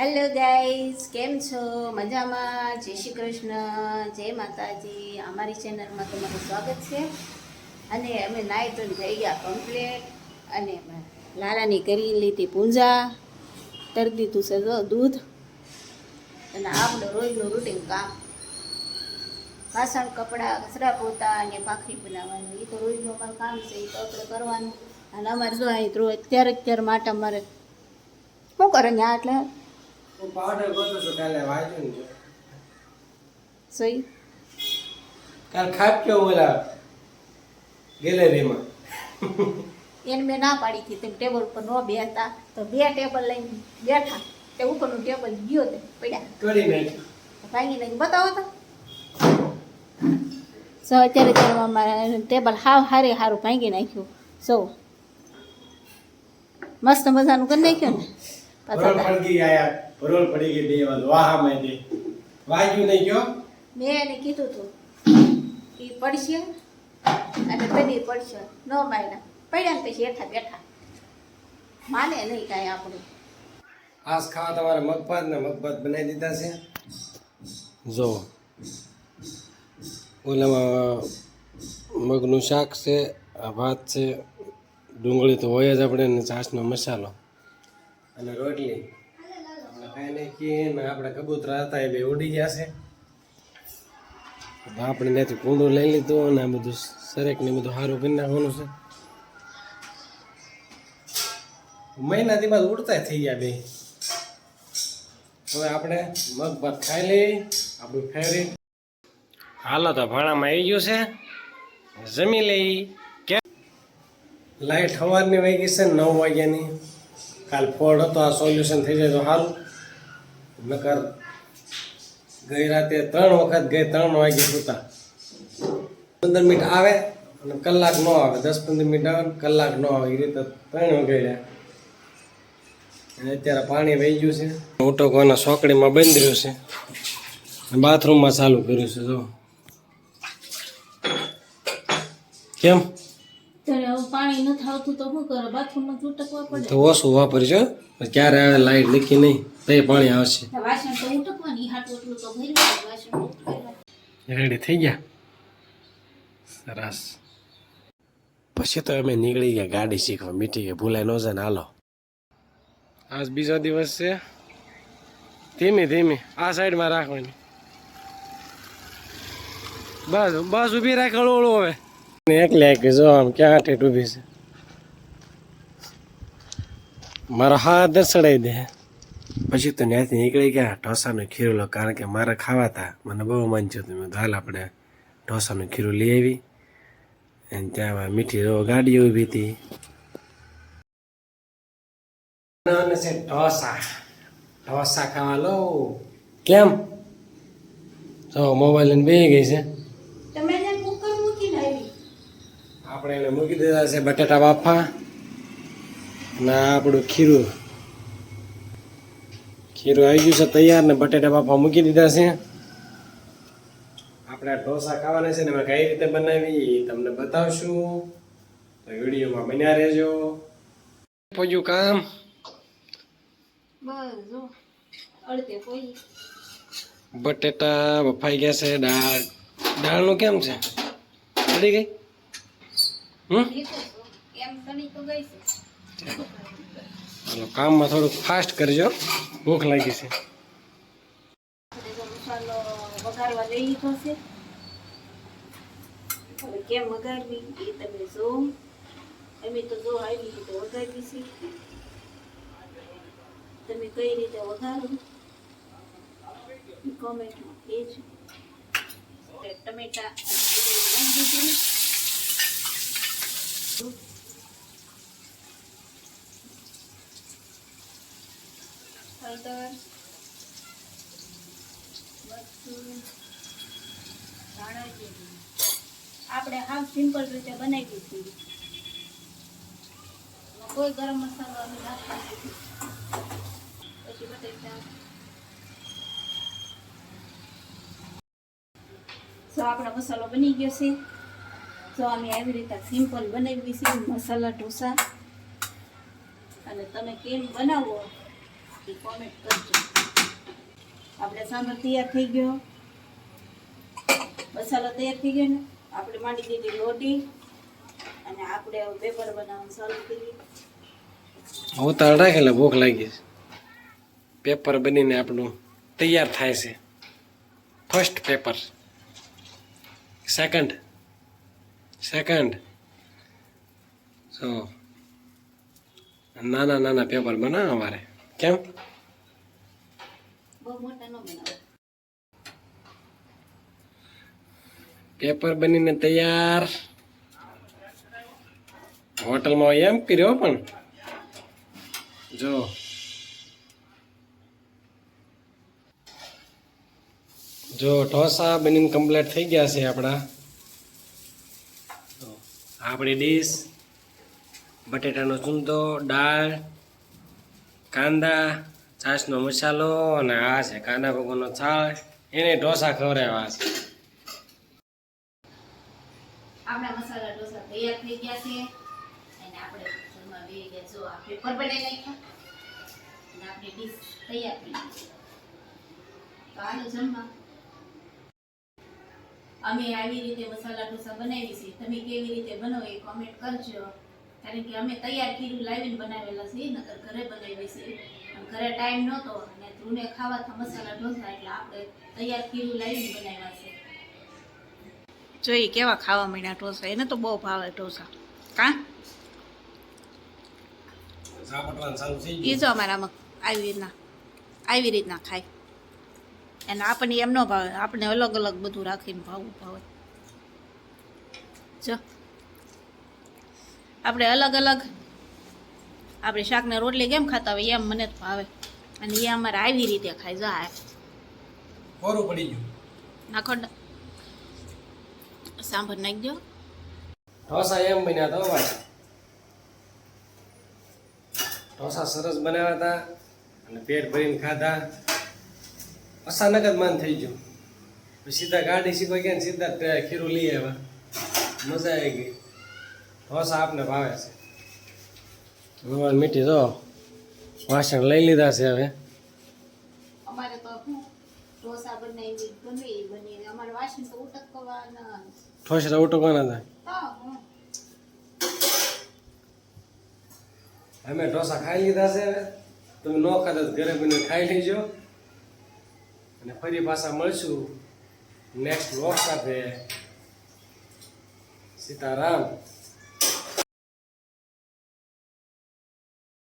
Hello guys, કેમ છો? મજામાં? જય શ્રી કૃષ્ણ, જય માતાજી. અમારી ચેનલમાં તમારું સ્વાગત છે. અને અમે નાહી ધોઈને થઈ ગયા કમ્પ્લેટ. અને લાલાની કરી લીધી પૂંજા, તરી દીધું છે દૂધ. અને આપણું રોજનું રૂટીન કામ, વાસણ કપડાં કચરા પોતા અને ભાખરી બનાવવાનું, એ તો રોજનું અમારું કામ છે, એ તો આપણે કરવાનું. અને અમારે જો અહીં તો અત્યારે માટે અમારે શું કરે ત્યાં એટલે પાવડર ગોતો છો કાલે વાંચ્યું ને સોઈ કાલ ખાપ્યો ઓલા ગેલેરીમાં એને મેં ના પાડી હતી તેમ ટેબલ ઉપર ન બેસતા, તો બે ટેબલ લઈને બેઠા, તે ઉપરનું ટેબલ ગયો તે પડ્યા તોડી નાખ્યું. ભાંગી નાખી બતાવો તો. સો અત્યારે અમારે ટેબલ હારે સારું ભાંગી નાખ્યું. સો મસ્ત મજાનું કરી નાખ્યું ને. ભરોલ પડી ગઈ આયા, ભરોલ પડી ગઈ બે વાર વાહામાં દે વાગ્યું નહીં ગયો. મેં એને કીધું હતું એ પડશે અને કદી પડશે, ન માર્યા પડ્યા ને પછી હેઠા બેઠા, માને નહીં કાંઈ આપણું. આજ ખાવા તમારે મગભાત ને મગભાત બનાવી દીધા છે. જો ઓલામાં મગનું શાક છે, આ ભાત છે, ડુંગળી તો હોય જ આપણે, ને છાશનો મસાલો અને રોટલી. ખાઈ નાખીએ ને આપણે કબૂતરા હતા એ બે ઉડી ગયા છે. આપણે ત્યાંથી કુંડું લઈ લીધું અને આ બધું સરેક ને બધું સારું કરી નાખવાનું છે. મહિનાથી બાદ ઉડતા થઈ ગયા બે. હવે આપણે મગ ભાત ખાઈ લઈએ, આપણું ફેવરેટ. હાલો તો ભાણામાં આવી ગયું છે, જમી લઈ. કેમ લાઈટ સવારની વાગી છે 9 વાગ્યાની. કાલ ફોડ હતો, આ સોલ્યુશન થઈ જાય તો સારું. નકર ગઈ રાતે 3 વખત ગઈ, 3 વાગે સુતા. 15 મિનિટ આવે અને કલાક ન આવે, 10-15 મિનિટ આવે ને કલાક ન આવે, એ રીતે 3 વાગે રહ્યા. અને અત્યારે પાણી વહી ગયું છે. ઉટકવાના સોકડીમાં બંધ રહ્યું છે, બાથરૂમમાં ચાલુ કર્યું છે. જો કેમ પાણી નથી આવતું તો શું કરે? બાથરૂમમાં ઉટકવા પડે તો ઓછું વાપરજો, ક્યારે આવે લાઈટ લીકી નહીં તો પાણી આવશે. વાસણ તો ઉટકવાની હાટું એટલું તો ભરી વાસણ રેડી થઈ ગયા. સરસ. પછી તો અમે નીકળી ગયા ગાડી શીખવા. મીઠી કે ભૂલાય ન જાય ને હાલો. આજ બીજો દિવસ છે. ધીમે ધીમે આ સાઈડમાં રાખવાની. બસ બસ ઊભી રાખ હળવું હવે. એકલે કે જો આમ ક્યાં ઠેઠ ઊભી છે. મારો હાથ ચડાવી દે. પછી તો ત્યાંથી નીકળી ગયા ઢોસાનું ખીરું લો, કારણ કે મારે ખાવા હતા, મને બહુ મન છે. મેં હાલ આપણે ઢોસાનું ખીરું લઈ આવી. અને ત્યાં મીઠી ગાડી ઊભી હતી. ઢોસા ઢોસા ખાવા લો. કેમ તો મોબાઈલ લઈને બેસી ગઈ છે. તમે એને કુકર મૂકીને આવી. આપણે એને મૂકી દીધા છે બટાટા બાફા અને આપણું ખીરું. ખીરું આવી ગયું છે તૈયાર ને બટાટા બાફા મૂકી દીધા છે. આપણે ઢોસા ખાવાના છે ને એમાં કઈ રીતે બનાવી તમને બતાવશું, તો વિડીયોમાં બન્યા રહેજો. પહોંચ્યું કામ. બસ જો અડધે કોઈ બટેટા બફાઈ ગયા છે. દાળનું કેમ છે? ચડી ગઈ? એમ તણી તો ગઈ છે. ચાલો કામમાં થોડુંક ફાસ્ટ કરજો, ભૂખ લાગી છે. મસાલો વઘારવા લઈ લીધો છે. હવે કેમ વઘારવી એ તમે જો. અમે તો જો આવી રીતે વઘારવી છે. તમે કઈ રીતે વઘારો કોમેન્ટમાં કહેજો. ટમેટા નાખી દીધું. હળદર, મરચું, ધાણા જીરું. આપણે હાવ સિમ્પલ રીતે બનાવી દીધી. કોઈ ગરમ મસાલો અમે નાખતા નથી. પછી બટેટા. તો આપણો મસાલો બની ગયો છે. તો અમે આવી રીતે સિમ્પલ બનાવી છે મસાલા ઢોસા. અને તમે કેમ બનાવો એ કોમેન્ટ કરજો. આપણે સાંભર તૈયાર થઈ ગયો, મસાલો તૈયાર થઈ ગયો ને આપણે માંડી દીધી રોટી અને આપણે હવે પેપર બનાવવાનું ચાલુ કરીએ. ઉતાર રાખેલા ભૂખ લાગી છે. પેપર બનીને આપણું તૈયાર થાય છે. ફર્સ્ટ પેપર, સેકન્ડ સો નાના નાના પેપર બનાવે અમારે. કેમ? બહુ મોટા ન બનાવો. પેપર બનીને તૈયાર. હોટલમાં એમ કર્યો પણ જો ઢોસા બનીને કમ્પ્લીટ થઈ ગયા છે આપણા. આપણી ડીશ બટેટાનો ચૂંદો, દાળ, કાંદા, છાશનો મસાલો અને આ છે કાંદા ભગવાનનો છાશ. એને ઢોસા ખવડાવ્યા છે. આપણા મસાલા ઢોસા તૈયાર થઈ ગયા છે અને આપણે જમવા બેસી ગયા. જો આ પેપર બનાવી નાખ્યા અને આપણી ડીશ તૈયાર થઈ ગઈ છે. તો આનો જમવા. અમે આવી રીતે મસાલા ઢોસા બનાવી છે. તમે કેવી રીતે બનાવો એ કોમેન્ટ કરજો. કારણ કે અમે તૈયાર ખીરું લાવીને બનાવેલા છે, નકર ઘરે બનાવી છે. અને ઘરે ટાઈમ નહોતો અને ધ્રુને ખાવા મસાલા ઢોસા એટલે આપણે તૈયાર ખીરું લાવીને બનાવ્યા છે. જોઈએ કેવા ખાવા માંડ્યા ઢોસા. એને તો બહુ ભાવે ઢોસા. કા ઝાપટવાનું ચાલુ થઈ એ ગયું. જો અમારામાં આવી રીતના ખાય. અને આપણને એમ ન ભાવે, આપણે અલગ અલગ બધું રાખીને ભાવે. જો આપણે અલગ અલગ આપણે શાકને રોટલી કેમ ખાતા હોય એમ મને જ ભાવે. અને એ અમારે આવી રીતે ખાય. જા કોરું પડી ગયું. નાખો સાંભર નાખજો. ઢોસા એમ બન્યા તો ભાઈ. ઢોસા સરસ બનાવ્યા હતા અને પેટ ભરીને ખાધા. અચાનક જ મન થઈ ગયું. પછી સીધા ગાડી સીધો ગયા ને સીધા ખીરું લઈ આવ્યા. મજા આવી ગઈ. ઢોસા આપને ભાવે છે. ભગવાન મીઠી તો વાસણ લઈ લીધા છે હવે. અમારે તો ઢોસા બની અમારે વાસણ તો ઉટકવાના. ઠોસરા ઉટકવાના હતા. અમે ઢોસા ખાઈ લીધા છે હવે. તમે ન ખાતા તો ઘરે બને ખાઈ લેજો. અને ફરી પાછા મળશું નેક્સ્ટ વ્લોગ સાથે. સીતારામ.